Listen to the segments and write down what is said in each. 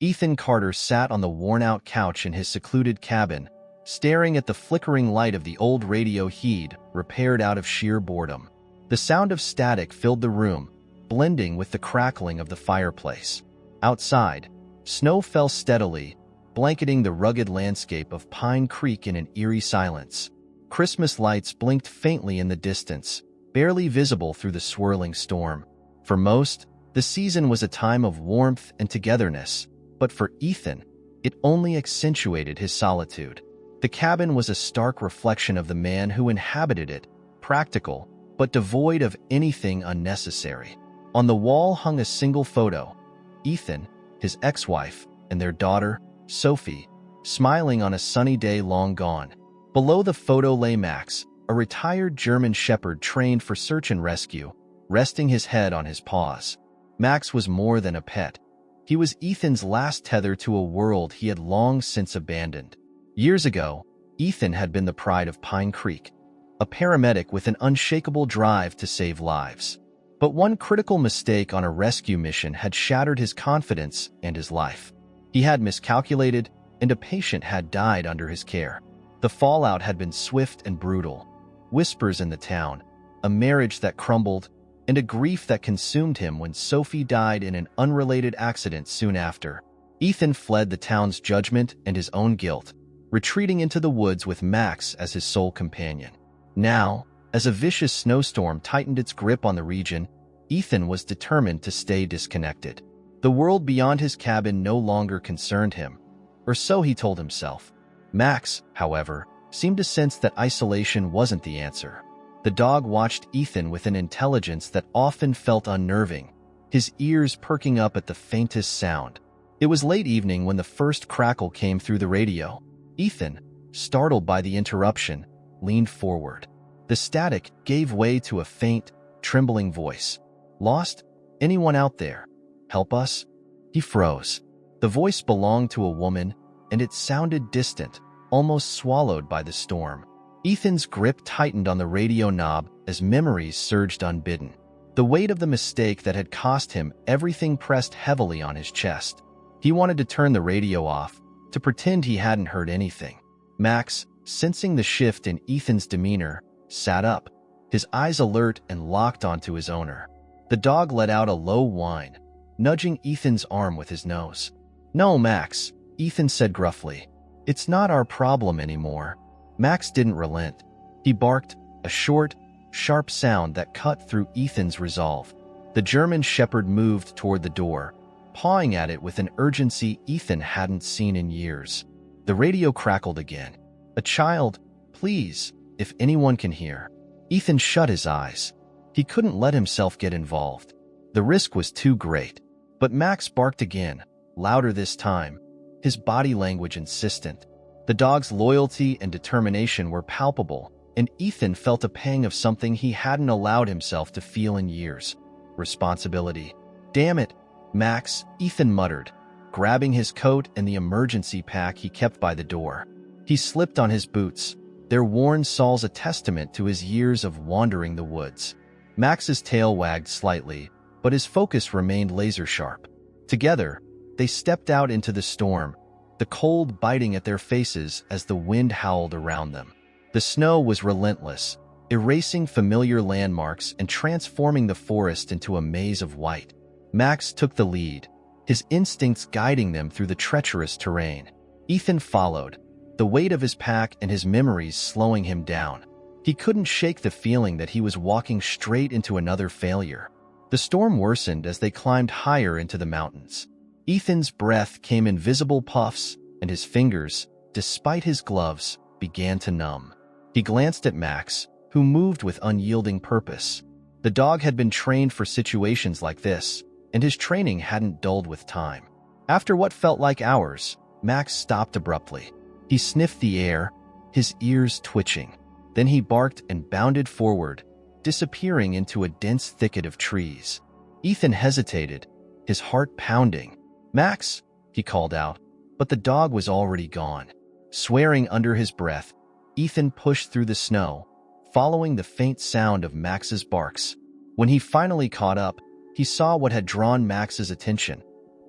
Ethan Carter sat on the worn-out couch in his secluded cabin, staring at the flickering light of the old radio he'd repaired out of sheer boredom. The sound of static filled the room, blending with the crackling of the fireplace. Outside, snow fell steadily, blanketing the rugged landscape of Pine Creek in an eerie silence. Christmas lights blinked faintly in the distance, barely visible through the swirling storm. For most, the season was a time of warmth and togetherness, but for Ethan, it only accentuated his solitude. The cabin was a stark reflection of the man who inhabited it, practical, but devoid of anything unnecessary. On the wall hung a single photo: Ethan, his ex-wife, and their daughter, Sophie, smiling on a sunny day long gone. Below the photo lay Max, a retired German shepherd trained for search and rescue, resting his head on his paws. Max was more than a pet. He was Ethan's last tether to a world he had long since abandoned. Years ago, Ethan had been the pride of Pine Creek, a paramedic with an unshakable drive to save lives. But one critical mistake on a rescue mission had shattered his confidence and his life. He had miscalculated, and a patient had died under his care. The fallout had been swift and brutal. Whispers in the town, a marriage that crumbled, and a grief that consumed him when Sophie died in an unrelated accident soon after. Ethan fled the town's judgment and his own guilt, retreating into the woods with Max as his sole companion. Now, as a vicious snowstorm tightened its grip on the region, Ethan was determined to stay disconnected. The world beyond his cabin no longer concerned him, or so he told himself. Max, however, seemed to sense that isolation wasn't the answer. The dog watched Ethan with an intelligence that often felt unnerving, his ears perking up at the faintest sound. It was late evening when the first crackle came through the radio. Ethan, startled by the interruption, leaned forward. The static gave way to a faint, trembling voice. "Lost? Anyone out there? Help us?" He froze. The voice belonged to a woman, and it sounded distant, almost swallowed by the storm. Ethan's grip tightened on the radio knob as memories surged unbidden. The weight of the mistake that had cost him everything pressed heavily on his chest. He wanted to turn the radio off, to pretend he hadn't heard anything. Max, sensing the shift in Ethan's demeanor, sat up, his eyes alert and locked onto his owner. The dog let out a low whine, nudging Ethan's arm with his nose. "No, Max," Ethan said gruffly. "It's not our problem anymore." Max didn't relent. He barked, a short, sharp sound that cut through Ethan's resolve. The German shepherd moved toward the door, pawing at it with an urgency Ethan hadn't seen in years. The radio crackled again. "A child, please, if anyone can hear." Ethan shut his eyes. He couldn't let himself get involved. The risk was too great. But Max barked again, louder this time, his body language insistent. The dog's loyalty and determination were palpable, and Ethan felt a pang of something he hadn't allowed himself to feel in years. Responsibility. "Damn it, Max," Ethan muttered, grabbing his coat and the emergency pack he kept by the door. He slipped on his boots, their worn soles a testament to his years of wandering the woods. Max's tail wagged slightly, but his focus remained laser-sharp. Together, they stepped out into the storm, the cold biting at their faces as the wind howled around them. The snow was relentless, erasing familiar landmarks and transforming the forest into a maze of white. Max took the lead, his instincts guiding them through the treacherous terrain. Ethan followed, the weight of his pack and his memories slowing him down. He couldn't shake the feeling that he was walking straight into another failure. The storm worsened as they climbed higher into the mountains. Ethan's breath came in visible puffs, and his fingers, despite his gloves, began to numb. He glanced at Max, who moved with unyielding purpose. The dog had been trained for situations like this, and his training hadn't dulled with time. After what felt like hours, Max stopped abruptly. He sniffed the air, his ears twitching. Then he barked and bounded forward, disappearing into a dense thicket of trees. Ethan hesitated, his heart pounding. "Max," he called out, but the dog was already gone. Swearing under his breath, Ethan pushed through the snow, following the faint sound of Max's barks. When he finally caught up, he saw what had drawn Max's attention.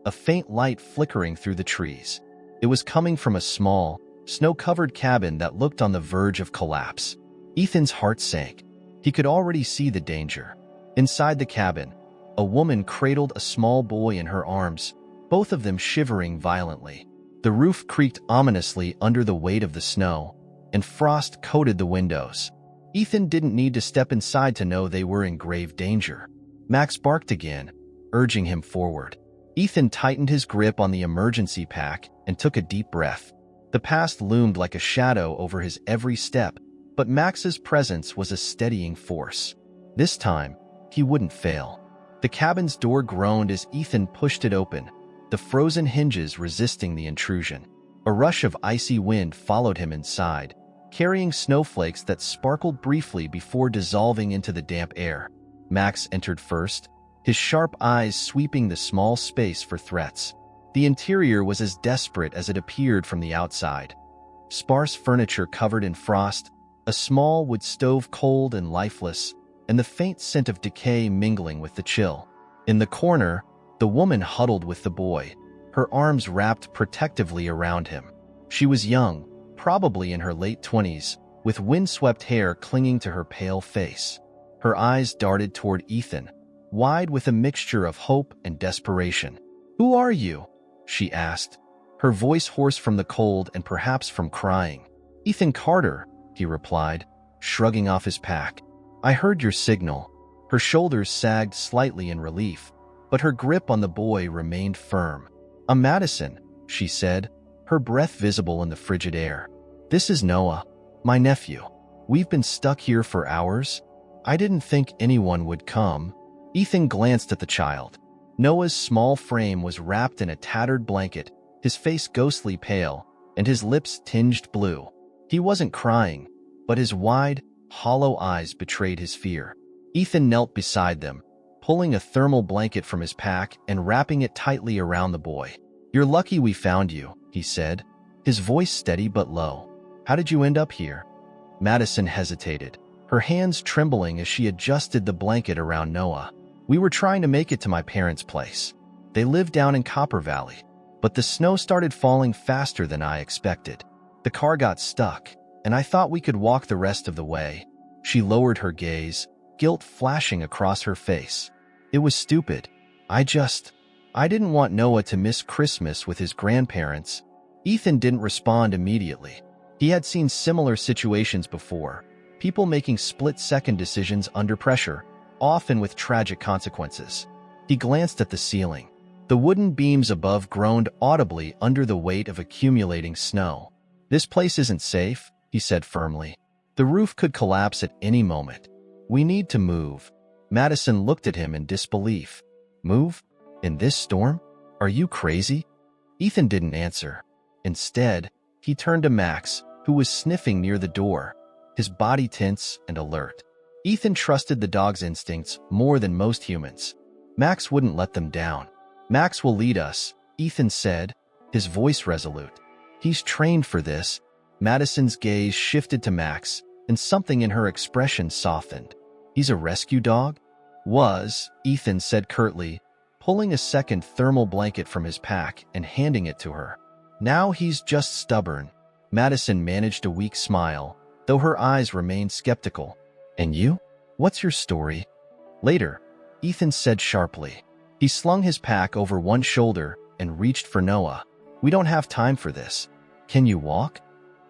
a faint light flickering through the trees. It was coming from a small, snow-covered cabin that looked on the verge of collapse. Ethan's heart sank. He could already see the danger. Inside the cabin, a woman cradled a small boy in her arms, both of them shivering violently. The roof creaked ominously under the weight of the snow, and frost coated the windows. Ethan didn't need to step inside to know they were in grave danger. Max barked again, urging him forward. Ethan tightened his grip on the emergency pack and took a deep breath. The past loomed like a shadow over his every step, but Max's presence was a steadying force. This time, he wouldn't fail. The cabin's door groaned as Ethan pushed it open, the frozen hinges resisting the intrusion. A rush of icy wind followed him inside, carrying snowflakes that sparkled briefly before dissolving into the damp air. Max entered first, his sharp eyes sweeping the small space for threats. The interior was as desperate as it appeared from the outside. Sparse furniture covered in frost, a small wood stove cold and lifeless, and the faint scent of decay mingling with the chill. In the corner, the woman huddled with the boy, her arms wrapped protectively around him. She was young, probably in her late 20s, with windswept hair clinging to her pale face. Her eyes darted toward Ethan, wide with a mixture of hope and desperation. "Who are you?" she asked, her voice hoarse from the cold and perhaps from crying. "Ethan Carter," he replied, shrugging off his pack. "I heard your signal." Her shoulders sagged slightly in relief, but her grip on the boy remained firm. "I'm Madison," she said, her breath visible in the frigid air. "This is Noah, my nephew. We've been stuck here for hours. I didn't think anyone would come." Ethan glanced at the child. Noah's small frame was wrapped in a tattered blanket, his face ghostly pale, and his lips tinged blue. He wasn't crying, but his wide, hollow eyes betrayed his fear. Ethan knelt beside them, pulling a thermal blanket from his pack and wrapping it tightly around the boy. "You're lucky we found you," he said, his voice steady but low. "How did you end up here?" Madison hesitated, her hands trembling as she adjusted the blanket around Noah. "We were trying to make it to my parents' place. They live down in Copper Valley, but the snow started falling faster than I expected. The car got stuck, and I thought we could walk the rest of the way." She lowered her gaze, guilt flashing across her face. "It was stupid. I didn't want Noah to miss Christmas with his grandparents." Ethan didn't respond immediately. He had seen similar situations before, people making split-second decisions under pressure, often with tragic consequences. He glanced at the ceiling. The wooden beams above groaned audibly under the weight of accumulating snow. "This place isn't safe," he said firmly. "The roof could collapse at any moment. We need to move." Madison looked at him in disbelief. "Move? In this storm? Are you crazy?" Ethan didn't answer. Instead, he turned to Max, who was sniffing near the door, his body tense and alert. Ethan trusted the dog's instincts more than most humans. Max wouldn't let them down. "Max will lead us," Ethan said, his voice resolute. "He's trained for this." Madison's gaze shifted to Max, and something in her expression softened. "He's a rescue dog?" Ethan said curtly, pulling a second thermal blanket from his pack and handing it to her. "Now he's just stubborn." Madison managed a weak smile, though her eyes remained skeptical. "And you? What's your story?" "Later," Ethan said sharply. He slung his pack over one shoulder and reached for Noah. "We don't have time for this. Can you walk?"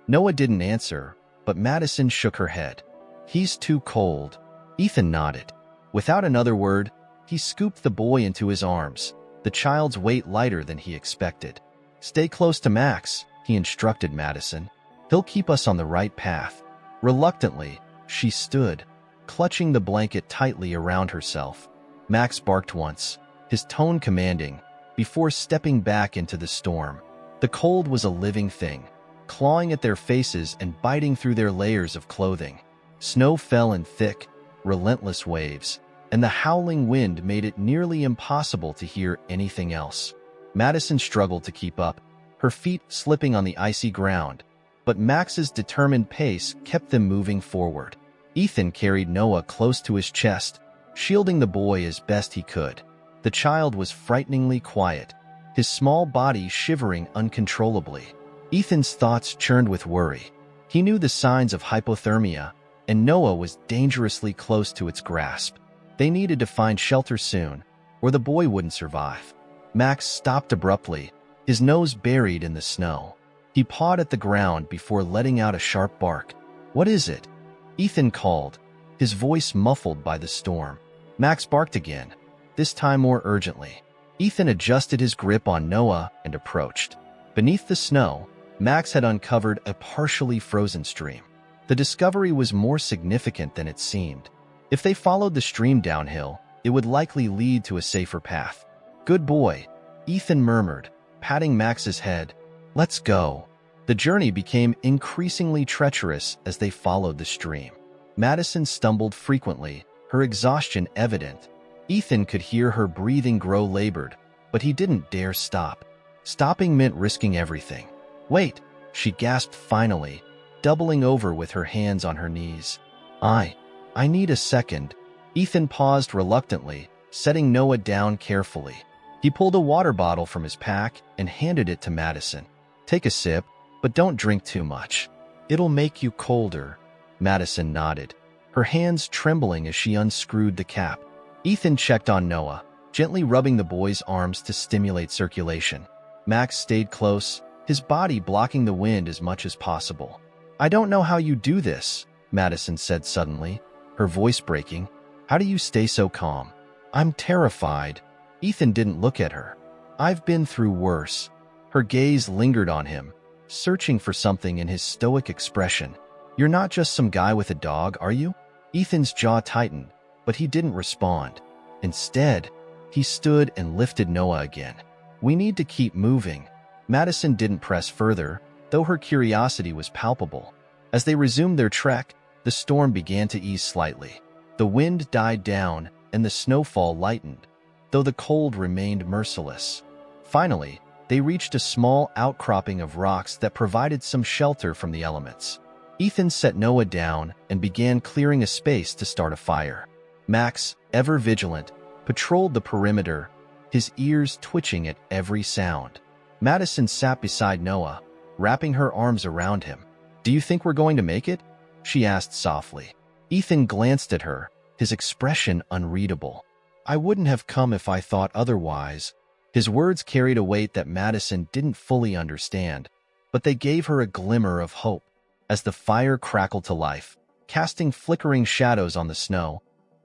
Noah didn't answer, but Madison shook her head. "He's too cold." Ethan nodded. Without another word, he scooped the boy into his arms, the child's weight lighter than he expected. "Stay close to Max," he instructed Madison. "He'll keep us on the right path." Reluctantly, she stood, clutching the blanket tightly around herself. Max barked once, his tone commanding, before stepping back into the storm. The cold was a living thing, clawing at their faces and biting through their layers of clothing. Snow fell in thick, relentless waves, and the howling wind made it nearly impossible to hear anything else. Madison struggled to keep up, her feet slipping on the icy ground, but Max's determined pace kept them moving forward. Ethan carried Noah close to his chest, shielding the boy as best he could. The child was frighteningly quiet, his small body shivering uncontrollably. Ethan's thoughts churned with worry. He knew the signs of hypothermia, and Noah was dangerously close to its grasp. They needed to find shelter soon, or the boy wouldn't survive. Max stopped abruptly, his nose buried in the snow. He pawed at the ground before letting out a sharp bark. "What is it?" Ethan called, his voice muffled by the storm. Max barked again, this time more urgently. Ethan adjusted his grip on Noah and approached. Beneath the snow, Max had uncovered a partially frozen stream. The discovery was more significant than it seemed. If they followed the stream downhill, it would likely lead to a safer path. "Good boy," Ethan murmured, patting Max's head. "Let's go." The journey became increasingly treacherous as they followed the stream. Madison stumbled frequently, her exhaustion evident. Ethan could hear her breathing grow labored, but he didn't dare stop. Stopping meant risking everything. "Wait," she gasped finally, doubling over with her hands on her knees. I need a second." Ethan paused reluctantly, setting Noah down carefully. He pulled a water bottle from his pack and handed it to Madison. "Take a sip, but don't drink too much. It'll make you colder." Madison nodded, her hands trembling as she unscrewed the cap. Ethan checked on Noah, gently rubbing the boy's arms to stimulate circulation. Max stayed close, his body blocking the wind as much as possible. "I don't know how you do this," Madison said suddenly, her voice breaking. "How do you stay so calm?" "I'm terrified." Ethan didn't look at her. "I've been through worse." Her gaze lingered on him, searching for something in his stoic expression. "You're not just some guy with a dog, are you?" Ethan's jaw tightened, but he didn't respond. Instead, he stood and lifted Noah again. "We need to keep moving." Madison didn't press further, though her curiosity was palpable. As they resumed their trek, the storm began to ease slightly. The wind died down, and the snowfall lightened, though the cold remained merciless. Finally, they reached a small outcropping of rocks that provided some shelter from the elements. Ethan set Noah down and began clearing a space to start a fire. Max, ever vigilant, patrolled the perimeter, his ears twitching at every sound. Madison sat beside Noah, wrapping her arms around him. "Do you think we're going to make it?" she asked softly. Ethan glanced at her, his expression unreadable. "I wouldn't have come if I thought otherwise." His words carried a weight that Madison didn't fully understand, but they gave her a glimmer of hope. As the fire crackled to life, casting flickering shadows on the snow,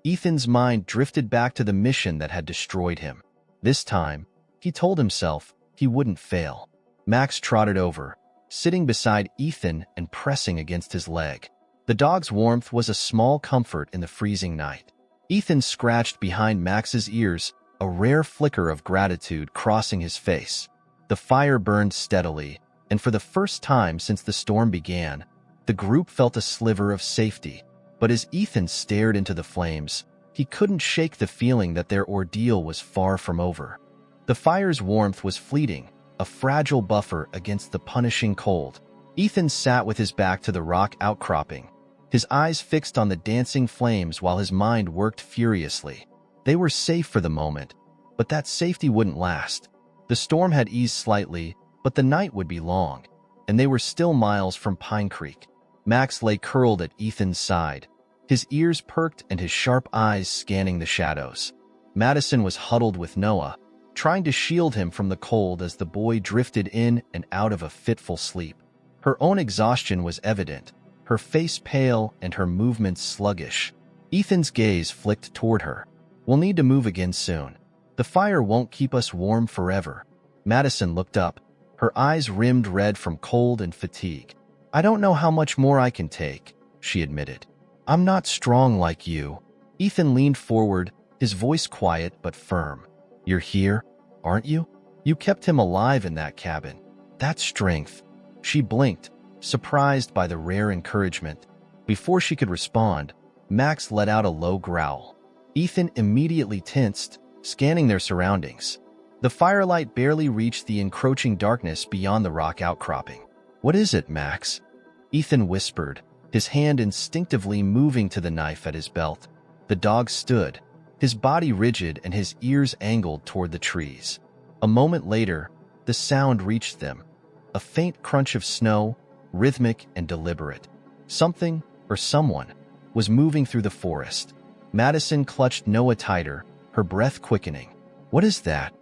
Ethan's mind drifted back to the mission that had destroyed him. This time, he told himself he wouldn't fail. Max trotted over, sitting beside Ethan and pressing against his leg. The dog's warmth was a small comfort in the freezing night. Ethan scratched behind Max's ears, a rare flicker of gratitude crossing his face. The fire burned steadily, and for the first time since the storm began, the group felt a sliver of safety. But as Ethan stared into the flames, he couldn't shake the feeling that their ordeal was far from over. The fire's warmth was fleeting, a fragile buffer against the punishing cold. Ethan sat with his back to the rock outcropping, his eyes fixed on the dancing flames while his mind worked furiously. They were safe for the moment, but that safety wouldn't last. The storm had eased slightly, but the night would be long, and they were still miles from Pine Creek. Max lay curled at Ethan's side, his ears perked and his sharp eyes scanning the shadows. Madison was huddled with Noah, trying to shield him from the cold as the boy drifted in and out of a fitful sleep. Her own exhaustion was evident, her face pale and her movements sluggish. Ethan's gaze flicked toward her. "We'll need to move again soon. The fire won't keep us warm forever." Madison looked up, her eyes rimmed red from cold and fatigue. "I don't know how much more I can take," she admitted. "I'm not strong like you." Ethan leaned forward, his voice quiet but firm. "You're here, aren't you? You kept him alive in that cabin. That's strength." She blinked, surprised by the rare encouragement. Before she could respond, Max let out a low growl. Ethan immediately tensed, scanning their surroundings. The firelight barely reached the encroaching darkness beyond the rock outcropping. "What is it, Max?" Ethan whispered, his hand instinctively moving to the knife at his belt. The dog stood, his body rigid and his ears angled toward the trees. A moment later, the sound reached them. A faint crunch of snow, rhythmic and deliberate. Something, or someone, was moving through the forest. Madison clutched Noah tighter, her breath quickening. "What is that?"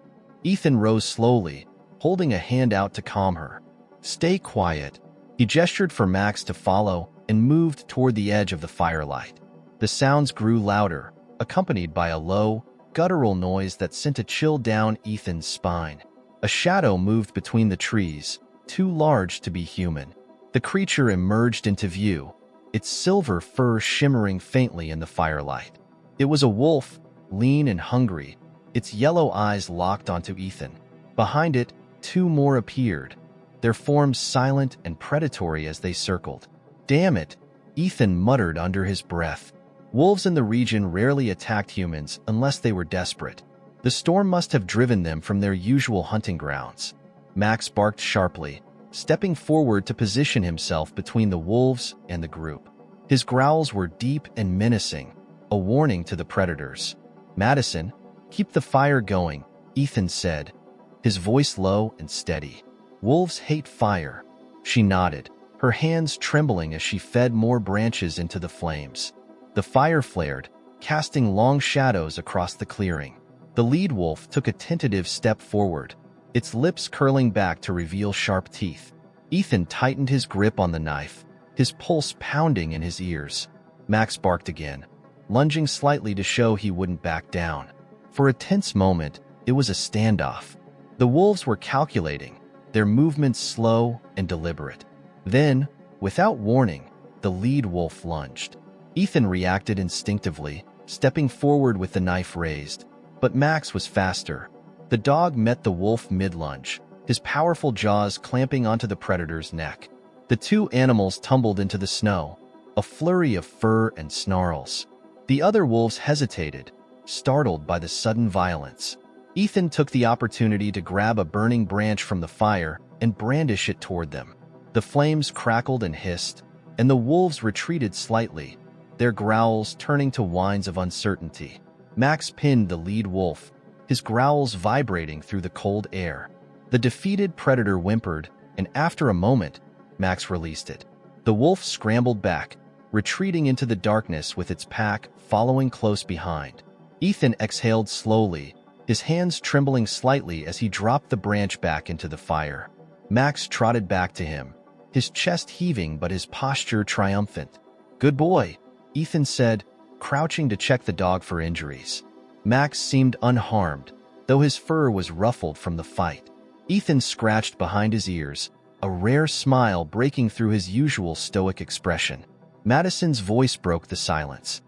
Ethan rose slowly, holding a hand out to calm her. "Stay quiet." He gestured for Max to follow and moved toward the edge of the firelight. The sounds grew louder, accompanied by a low, guttural noise that sent a chill down Ethan's spine. A shadow moved between the trees, too large to be human. The creature emerged into view, its silver fur shimmering faintly in the firelight. It was a wolf, lean and hungry, its yellow eyes locked onto Ethan. Behind it, two more appeared, their forms silent and predatory as they circled. "Damn it," Ethan muttered under his breath. Wolves in the region rarely attacked humans unless they were desperate. The storm must have driven them from their usual hunting grounds. Max barked sharply, stepping forward to position himself between the wolves and the group. His growls were deep and menacing, a warning to the predators. "Madison, keep the fire going," Ethan said, his voice low and steady. "Wolves hate fire." She nodded, her hands trembling as she fed more branches into the flames. The fire flared, casting long shadows across the clearing. The lead wolf took a tentative step forward, its lips curling back to reveal sharp teeth. Ethan tightened his grip on the knife, his pulse pounding in his ears. Max barked again, lunging slightly to show he wouldn't back down. For a tense moment, it was a standoff. The wolves were calculating, their movements slow and deliberate. Then, without warning, the lead wolf lunged. Ethan reacted instinctively, stepping forward with the knife raised. But Max was faster. The dog met the wolf mid-lunge, his powerful jaws clamping onto the predator's neck. The two animals tumbled into the snow, a flurry of fur and snarls. The other wolves hesitated, startled by the sudden violence. Ethan took the opportunity to grab a burning branch from the fire and brandish it toward them. The flames crackled and hissed, and the wolves retreated slightly, their growls turning to whines of uncertainty. Max pinned the lead wolf, his growls vibrating through the cold air. The defeated predator whimpered, and after a moment, Max released it. The wolf scrambled back, retreating into the darkness with its pack following close behind. Ethan exhaled slowly, his hands trembling slightly as he dropped the branch back into the fire. Max trotted back to him, his chest heaving but his posture triumphant. "Good boy," Ethan said, crouching to check the dog for injuries. Max seemed unharmed, though his fur was ruffled from the fight. Ethan scratched behind his ears, a rare smile breaking through his usual stoic expression. Madison's voice broke the silence.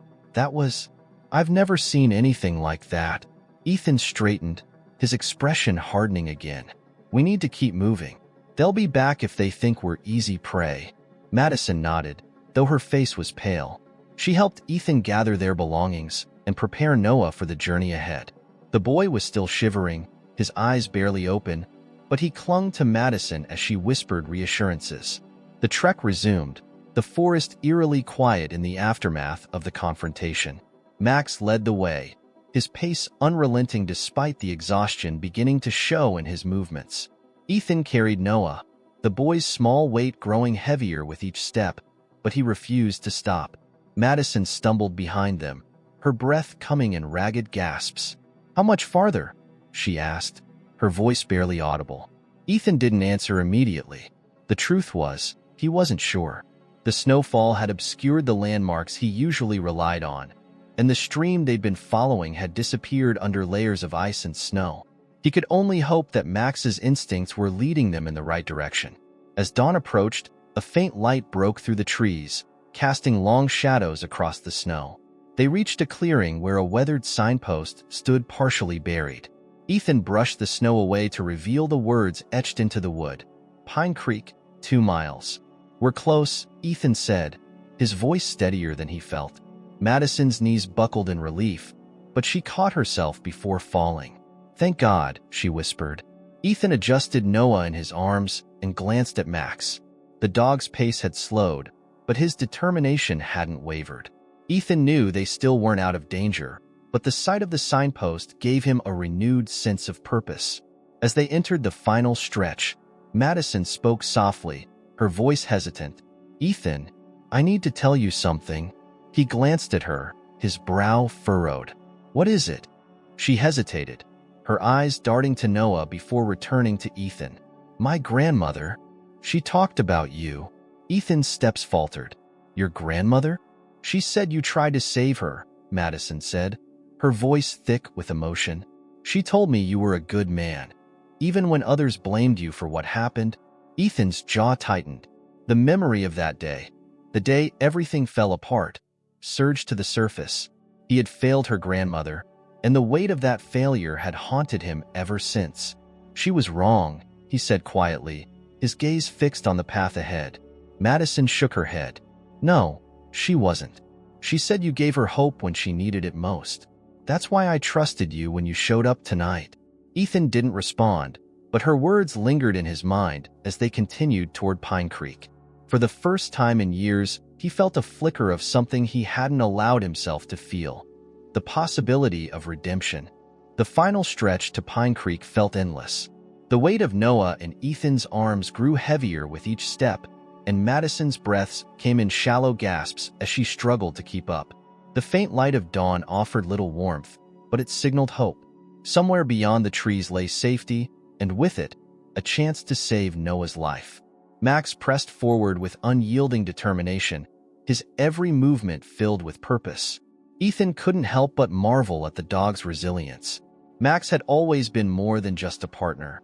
"I've never seen anything like that." Ethan straightened, his expression hardening again. "We need to keep moving. They'll be back if they think we're easy prey." Madison nodded, though her face was pale. She helped Ethan gather their belongings and prepare Noah for the journey ahead. The boy was still shivering, his eyes barely open, but he clung to Madison as she whispered reassurances. The trek resumed, the forest eerily quiet in the aftermath of the confrontation. Max led the way, his pace unrelenting despite the exhaustion beginning to show in his movements. Ethan carried Noah, the boy's small weight growing heavier with each step, but he refused to stop. Madison stumbled behind them, her breath coming in ragged gasps. "How much farther?" she asked, her voice barely audible. Ethan didn't answer immediately. The truth was, he wasn't sure. The snowfall had obscured the landmarks he usually relied on, and the stream they'd been following had disappeared under layers of ice and snow. He could only hope that Max's instincts were leading them in the right direction. As dawn approached, a faint light broke through the trees, casting long shadows across the snow. They reached a clearing where a weathered signpost stood partially buried. Ethan brushed the snow away to reveal the words etched into the wood. "Pine Creek, 2 miles. "We're close," Ethan said, his voice steadier than he felt. Madison's knees buckled in relief, but she caught herself before falling. "Thank God," she whispered. Ethan adjusted Noah in his arms and glanced at Max. The dog's pace had slowed, but his determination hadn't wavered. Ethan knew they still weren't out of danger, but the sight of the signpost gave him a renewed sense of purpose. As they entered the final stretch, Madison spoke softly, her voice hesitant. "Ethan, I need to tell you something." He glanced at her, his brow furrowed. "What is it?" She hesitated, her eyes darting to Noah before returning to Ethan. "My grandmother. She talked about you." Ethan's steps faltered. "Your grandmother?" "She said you tried to save her," Madison said, her voice thick with emotion. "She told me you were a good man, even when others blamed you for what happened." Ethan's jaw tightened. The memory of that day, the day everything fell apart, surged to the surface. He had failed her grandmother, and the weight of that failure had haunted him ever since. "She was wrong," he said quietly, his gaze fixed on the path ahead. Madison shook her head. "No, she wasn't. She said you gave her hope when she needed it most. That's why I trusted you when you showed up tonight." Ethan didn't respond, but her words lingered in his mind as they continued toward Pine Creek. For the first time in years, he felt a flicker of something he hadn't allowed himself to feel: the possibility of redemption. The final stretch to Pine Creek felt endless. The weight of Noah in Ethan's arms grew heavier with each step, and Madison's breaths came in shallow gasps as she struggled to keep up. The faint light of dawn offered little warmth, but it signaled hope. Somewhere beyond the trees lay safety, and with it, a chance to save Noah's life. Max pressed forward with unyielding determination, his every movement filled with purpose. Ethan couldn't help but marvel at the dog's resilience. Max had always been more than just a partner.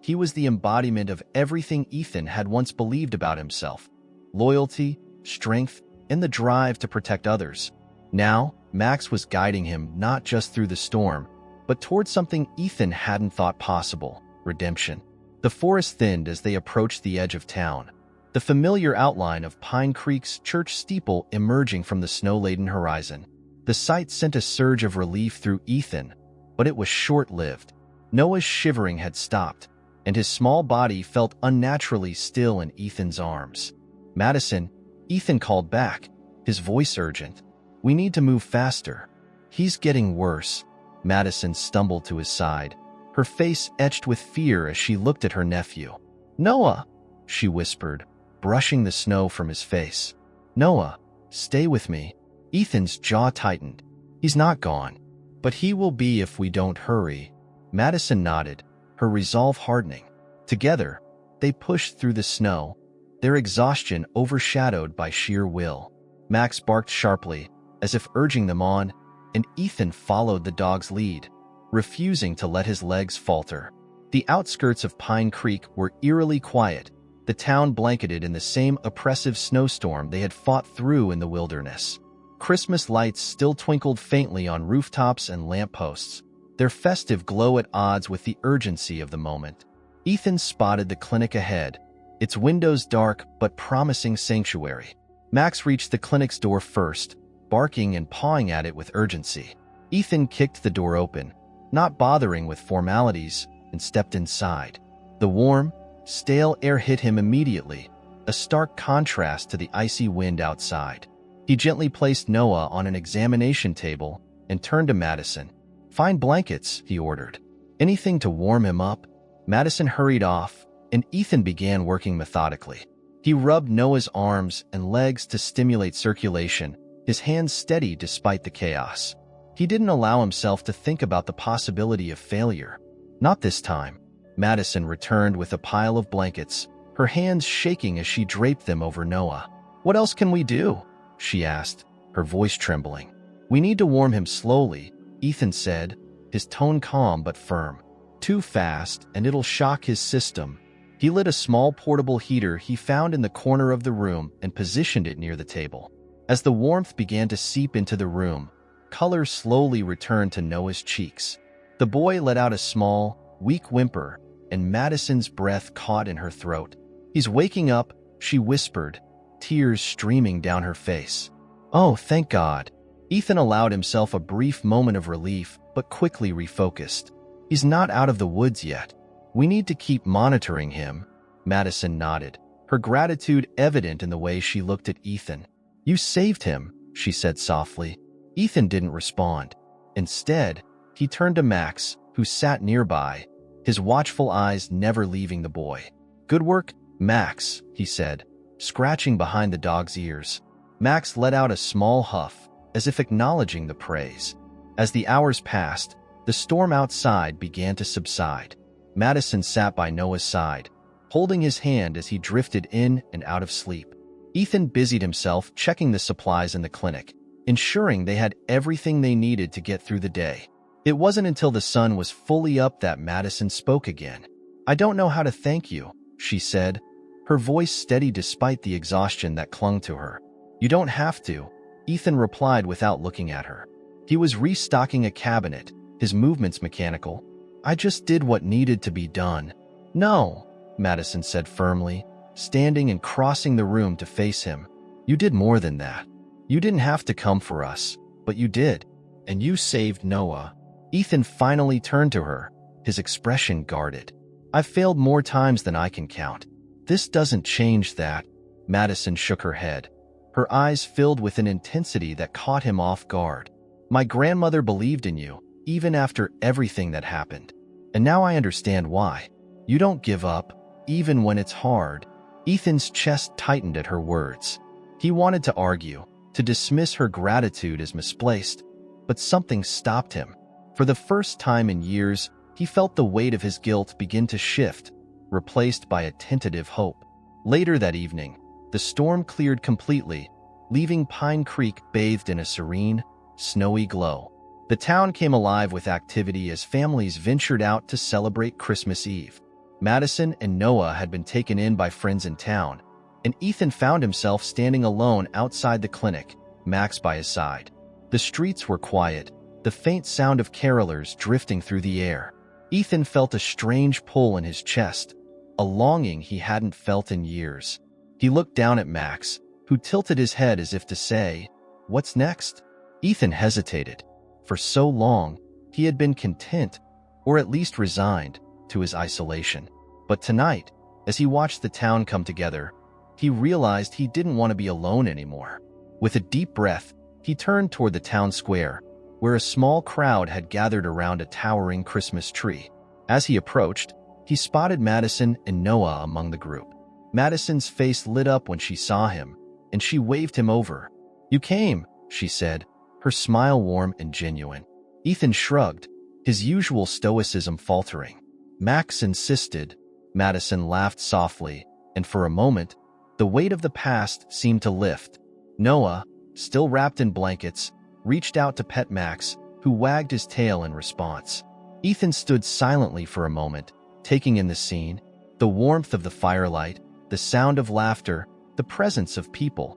He was the embodiment of everything Ethan had once believed about himself: loyalty, strength, and the drive to protect others. Now, Max was guiding him not just through the storm, but towards something Ethan hadn't thought possible: redemption. The forest thinned as they approached the edge of town, the familiar outline of Pine Creek's church steeple emerging from the snow-laden horizon. The sight sent a surge of relief through Ethan, but it was short-lived. Noah's shivering had stopped, and his small body felt unnaturally still in Ethan's arms. "Madison," Ethan called back, his voice urgent. "We need to move faster. He's getting worse." Madison stumbled to his side, her face etched with fear as she looked at her nephew. "Noah," she whispered, brushing the snow from his face. "Noah, stay with me." Ethan's jaw tightened. "He's not gone, but he will be if we don't hurry." Madison nodded, her resolve hardening. Together, they pushed through the snow, their exhaustion overshadowed by sheer will. Max barked sharply, as if urging them on, and Ethan followed the dog's lead, refusing to let his legs falter. The outskirts of Pine Creek were eerily quiet, the town blanketed in the same oppressive snowstorm they had fought through in the wilderness. Christmas lights still twinkled faintly on rooftops and lampposts, their festive glow at odds with the urgency of the moment. Ethan spotted the clinic ahead, its windows dark but promising sanctuary. Max reached the clinic's door first, barking and pawing at it with urgency. Ethan kicked the door open, not bothering with formalities, and stepped inside. The warm, stale air hit him immediately, a stark contrast to the icy wind outside. He gently placed Noah on an examination table and turned to Madison. "Find blankets," he ordered. "Anything to warm him up." Madison hurried off, and Ethan began working methodically. He rubbed Noah's arms and legs to stimulate circulation, his hands steady despite the chaos. He didn't allow himself to think about the possibility of failure. Not this time. Madison returned with a pile of blankets, her hands shaking as she draped them over Noah. "What else can we do?" she asked, her voice trembling. "We need to warm him slowly," Ethan said, his tone calm but firm. "Too fast, and it'll shock his system." He lit a small portable heater he found in the corner of the room and positioned it near the table. As the warmth began to seep into the room, color slowly returned to Noah's cheeks. The boy let out a small, weak whimper, and Madison's breath caught in her throat. "He's waking up," she whispered, tears streaming down her face. "Oh, thank God." Ethan allowed himself a brief moment of relief, but quickly refocused. "He's not out of the woods yet. We need to keep monitoring him." Madison nodded, her gratitude evident in the way she looked at Ethan. "You saved him," she said softly. Ethan didn't respond. Instead, he turned to Max, who sat nearby, his watchful eyes never leaving the boy. "Good work, Max," he said, scratching behind the dog's ears. Max let out a small huff, as if acknowledging the praise. As the hours passed, the storm outside began to subside. Madison sat by Noah's side, holding his hand as he drifted in and out of sleep. Ethan busied himself checking the supplies in the clinic, ensuring they had everything they needed to get through the day. It wasn't until the sun was fully up that Madison spoke again. "I don't know how to thank you," she said, her voice steady despite the exhaustion that clung to her. "You don't have to," Ethan replied without looking at her. He was restocking a cabinet, his movements mechanical. "I just did what needed to be done." "No," Madison said firmly, standing and crossing the room to face him. "You did more than that. You didn't have to come for us, but you did. And you saved Noah." Ethan finally turned to her, his expression guarded. "I've failed more times than I can count. This doesn't change that." Madison shook her head, her eyes filled with an intensity that caught him off guard. "My grandmother believed in you, even after everything that happened. And now I understand why. You don't give up, even when it's hard." Ethan's chest tightened at her words. He wanted to argue, to dismiss her gratitude as misplaced, but something stopped him. For the first time in years, he felt the weight of his guilt begin to shift, replaced by a tentative hope. Later that evening, the storm cleared completely, leaving Pine Creek bathed in a serene, snowy glow. The town came alive with activity as families ventured out to celebrate Christmas Eve. Madison and Noah had been taken in by friends in town, and Ethan found himself standing alone outside the clinic, Max by his side. The streets were quiet, the faint sound of carolers drifting through the air. Ethan felt a strange pull in his chest, a longing he hadn't felt in years. He looked down at Max, who tilted his head as if to say, "What's next?" Ethan hesitated. For so long, he had been content, or at least resigned, to his isolation. But tonight, as he watched the town come together, he realized he didn't want to be alone anymore. With a deep breath, he turned toward the town square, where a small crowd had gathered around a towering Christmas tree. As he approached, he spotted Madison and Noah among the group. Madison's face lit up when she saw him, and she waved him over. "You came," she said, her smile warm and genuine. Ethan shrugged, his usual stoicism faltering. "Max insisted." Madison laughed softly, and for a moment, the weight of the past seemed to lift. Noah, still wrapped in blankets, reached out to pet Max, who wagged his tail in response. Ethan stood silently for a moment, taking in the scene, the warmth of the firelight, the sound of laughter, the presence of people.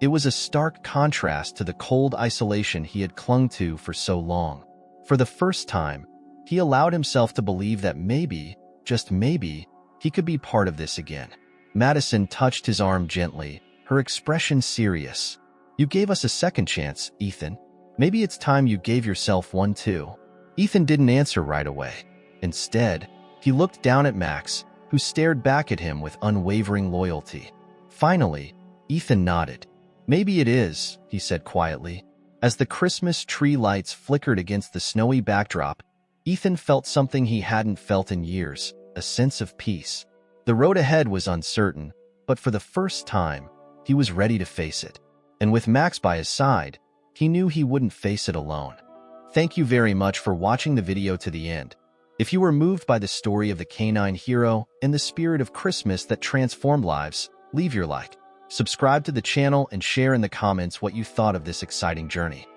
It was a stark contrast to the cold isolation he had clung to for so long. For the first time, he allowed himself to believe that maybe, just maybe, he could be part of this again. Madison touched his arm gently, her expression serious. "You gave us a second chance, Ethan. Maybe it's time you gave yourself one too." Ethan didn't answer right away. Instead, he looked down at Max, who stared back at him with unwavering loyalty. Finally, Ethan nodded. "Maybe it is," he said quietly. As the Christmas tree lights flickered against the snowy backdrop, Ethan felt something he hadn't felt in years, a sense of peace. The road ahead was uncertain, but for the first time, he was ready to face it. And with Max by his side, he knew he wouldn't face it alone. Thank you very much for watching the video to the end. If you were moved by the story of the canine hero and the spirit of Christmas that transformed lives, leave your like, subscribe to the channel, and share in the comments what you thought of this exciting journey.